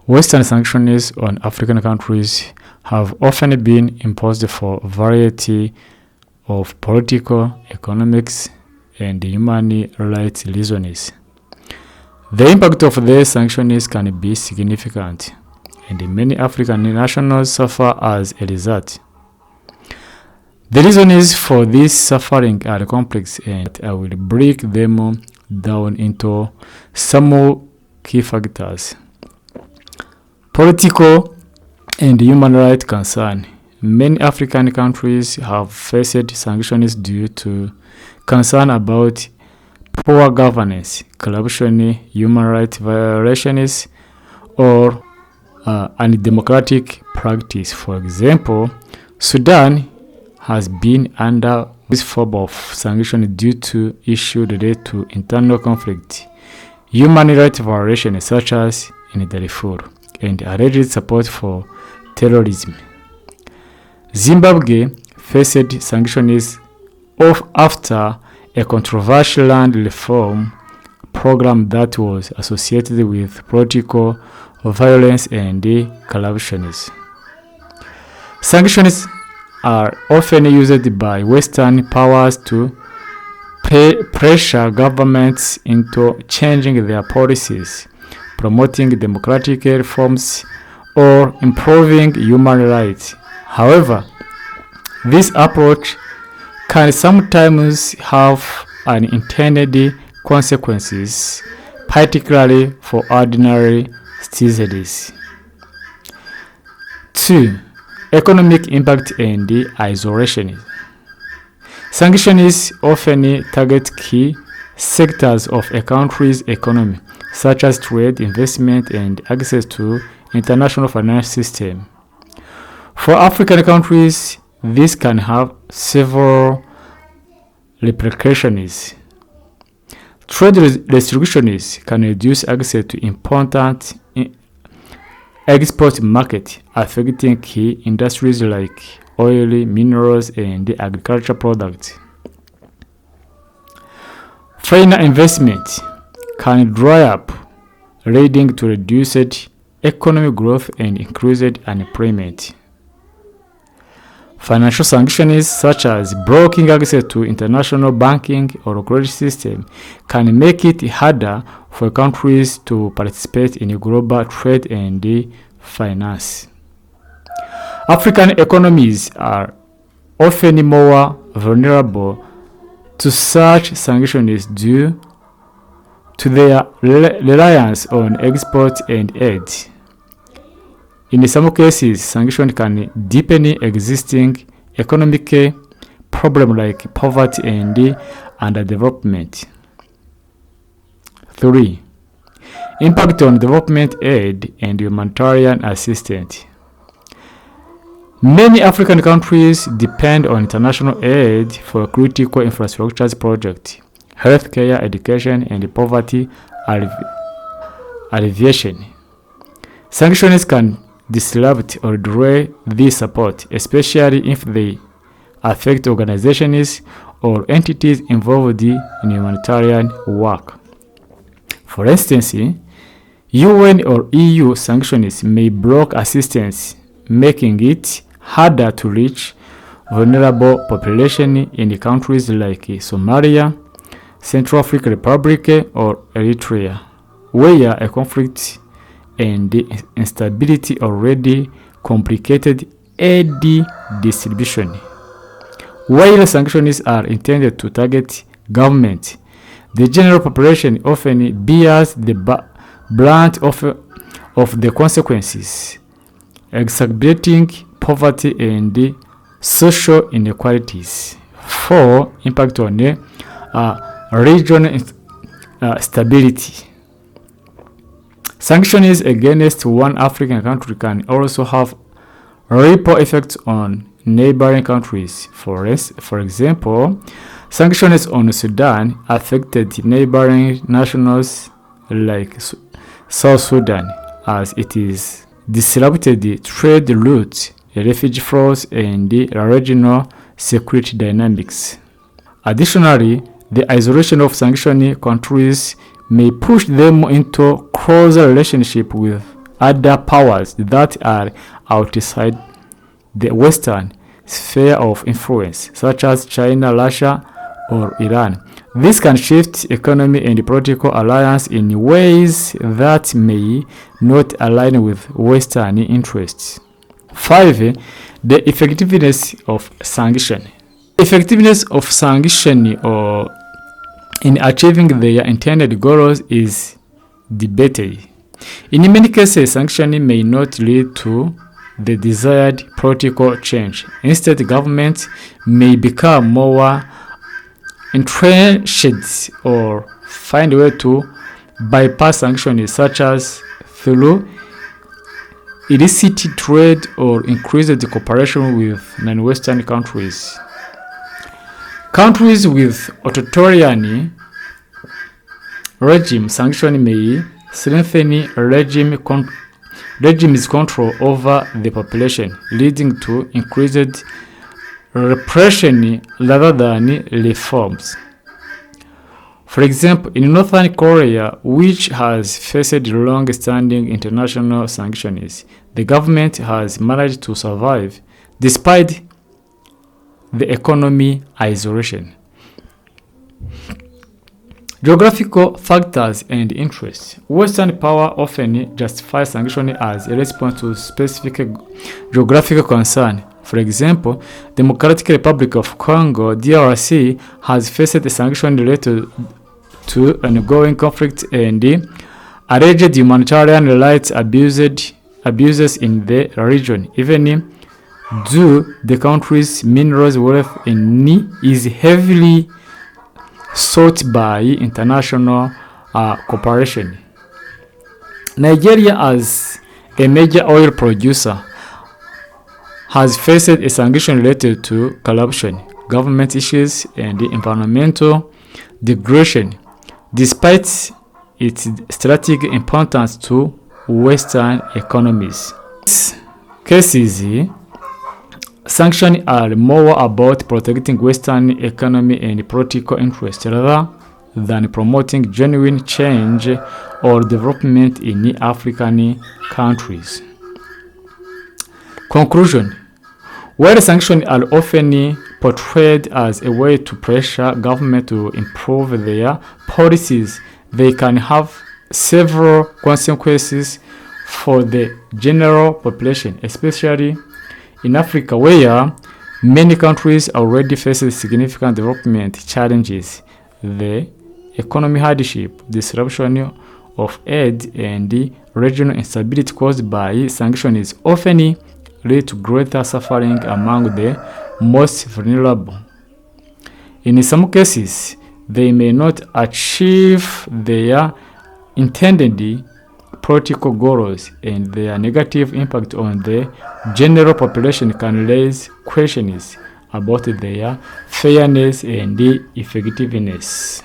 Western sanctions on African countries have often been imposed for a variety of political, economics, and human rights reasons. The impact of these sanctions can be significant, and many African nationals suffer as a result. The reasons for this suffering are complex, and I will break them down into some key factors. Political and human rights concern. Many African countries have faced sanctions due to concern about poor governance, corruption, human rights violations, or undemocratic practice. For example, Sudan has been under this form of sanction due to issues related to internal conflict, human rights violations such as in Darfur, and alleged support for terrorism. Zimbabwe faced sanctions after a controversial land reform program that was associated with political violence and corruption. Sanctions are often used by Western powers to pressure governments into changing their policies, promoting democratic reforms, or improving human rights. However, this approach can sometimes have unintended consequences, particularly for ordinary citizens. 2. Economic impact and isolation. Sanctions often target key sectors of a country's economy, such as trade, investment, and access to international finance system. For African countries, this can have several repercussions. Trade restrictions can reduce access to important export markets, affecting key industries like oil, minerals, and agricultural products. Foreign investment can dry up, leading to reduced economic growth and increased unemployment. Financial sanctions such as blocking access to international banking or credit system can make it harder for countries to participate in global trade and finance. African economies are often more vulnerable to such sanctions due to their reliance on export and aid. In some cases, sanctions can deepen existing economic problems like poverty and underdevelopment. 3. Impact on development aid and humanitarian assistance. Many African countries depend on international aid for critical infrastructure projects, healthcare, education, and poverty alleviation. Sanctions can disrupt or delay this support, especially if they affect organizations or entities involved in humanitarian work. For instance, UN or EU sanctions may block assistance, making it harder to reach vulnerable populations in countries like Somalia, Central African Republic, or Eritrea, where a conflict and instability already complicated aid distribution. While sanctions are intended to target government, the general population often bears the brunt of the consequences, exacerbating poverty and social inequalities. 4. Impact on regional stability. Sanctions against one African country can also have ripple effects on neighboring countries. For example, sanctions on Sudan affected neighboring nations like South Sudan, as it is disrupted trade routes, refugee flows, and regional security dynamics. Additionally, the isolation of sanctioned countries may push them into closer relationship with other powers that are outside the Western sphere of influence, such as China, Russia, or Iran. This can shift economic and political alliance in ways that may not align with Western interests. 5. The effectiveness of sanction. Effectiveness of sanction or in achieving their intended goals is debated. In many cases, sanction may not lead to the desired political change. Instead, governments may become more entrenched or find a way to bypass sanctions, such as through illicit trade or increased cooperation with non-Western countries. Countries with authoritarian regime sanction may strengthen regime's control over the population, leading to increased repression rather than reforms. For example, in Northern Korea, which has faced long-standing international sanctions, the government has managed to survive despite the economy isolation. Geographical factors and interests. Western power often justifies sanctions as a response to specific geographical concern. For example, Democratic Republic of Congo (DRC) has faced sanctions related to ongoing conflict and alleged humanitarian rights abuses in the region, even though the country's minerals wealth is heavily sought by international cooperation. Nigeria, as a major oil producer, has faced a sanction related to corruption, government issues, and environmental degradation, despite its strategic importance to Western economies. Cases, sanctions are more about protecting Western economy and political interests rather than promoting genuine change or development in African countries. Conclusion. While sanctions are often portrayed as a way to pressure government to improve their policies, they can have several consequences for the general population, especially in Africa, where many countries already face significant development challenges. The economic hardship, disruption of aid, and the regional instability caused by sanctions often lead to greater suffering among the most vulnerable. In some cases, they may not achieve their intended political goals, and their negative impact on the general population can raise questions about their fairness and effectiveness.